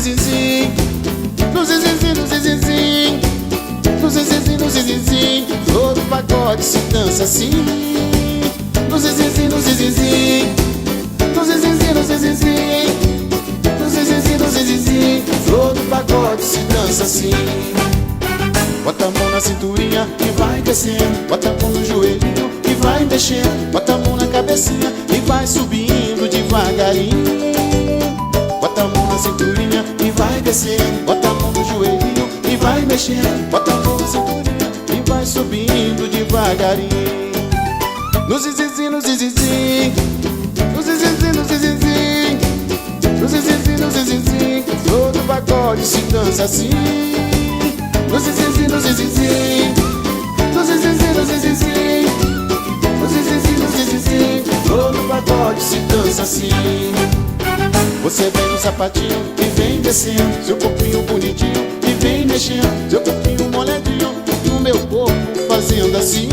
zizinzim, no zizinzim, no zizinzim, no zizinzim, no zizinzim. Todo pagode se dança assim. No zizinzim, no zizinzim, no zizinzim, no zizinzim, no zizinzim, no zizinzim. Todo pagode se dança assim. Bota a mão na cinturinha e vai descendo, bota a mão no joelhinho e vai mexendo, bota a mão na cabecinha e vai subindo devagarinho. Bota a mão na cinturinha e vai descendo, bota a mão no joelhinho e vai mexendo, bota a mão na cinturinha e vai subindo devagarinho. No zizinzim, no zizinzim, no zizinzim, no zizinzim, no zizinzim, no zizinzim. Todo pagode se dança assim. No zizinzim, no zizinzim, no zizinzim, no zizinzim, no zizinzim, no zizinzim. Todo pagode se dança assim. Você vem no sapatinho e vem descendo, seu corpinho bonitinho e vem mexendo, seu corpinho molhadinho no meu corpo fazendo assim.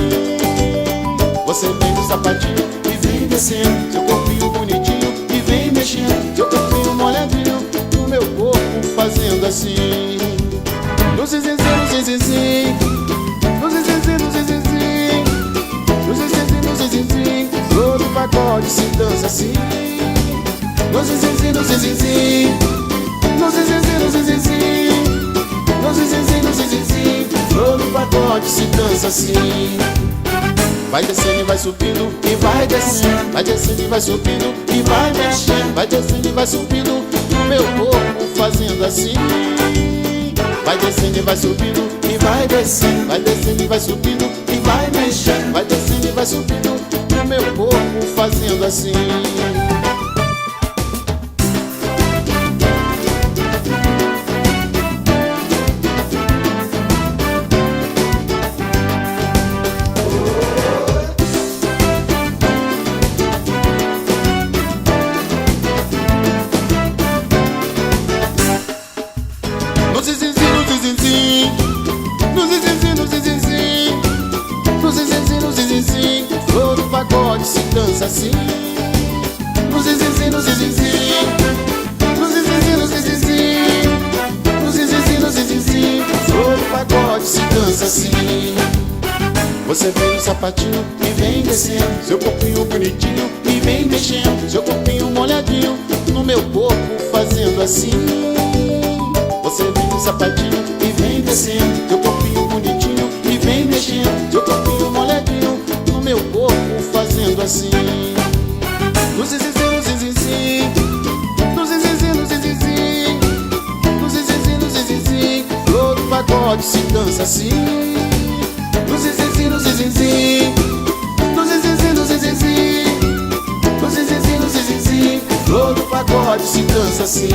Você vem no sapatinho e vem descendo, seu corpinho bonitinho e vem mexendo, seu corpinho molhadinho no meu corpo fazendo assim. No zizinzim, no zizinzim, no zizinzim, no zizinzim, no zizinzim, no zizinzim. Todo pagode se dança assim. No zizinzim, no zizinzim, no zizinzim, no zizinzim, no zizinzim, no zizinzim. Todo pagode se dança assim. Vai descendo e vai subindo e vai descendo, vai descendo e vai subindo e vai mexendo, vai descendo e vai subindo no meu corpo fazendo assim. Vai descendo e vai subindo e vai descendo, vai descendo e vai subindo e vai mexendo, vai descendo e vai subindo no meu corpo fazendo assim. No zizinzim, no zizinzim, no zizinzim, no zizinzim, no zizinzim, no zizinzim. Todo pagode se dança assim. No zizinzim, no zizinzim, no zizinzim, no zizinzim, no zizinzim, no zizinzim. Todo pagode se dança assim. Você vem no sapatinho e vem descendo, seu corpinho bonitinho e vem mexendo, seu corpinho molhadinho no meu corpo fazendo assim. Você vem no sapatinho e vem descendo, teu corpinho bonitinho e vem mexendo, teu corpinho molhadinho no meu corpo fazendo assim. No zizinzim, no zizinzim, no zizinzim, no zizinzim, no zizinzim, no zizinzim. Todo pagode se dança assim. No zizinzim, no zizinzim, no zizinzim, no zizinzim, no zizinzim, no zizinzim. Todo pagode se dança assim.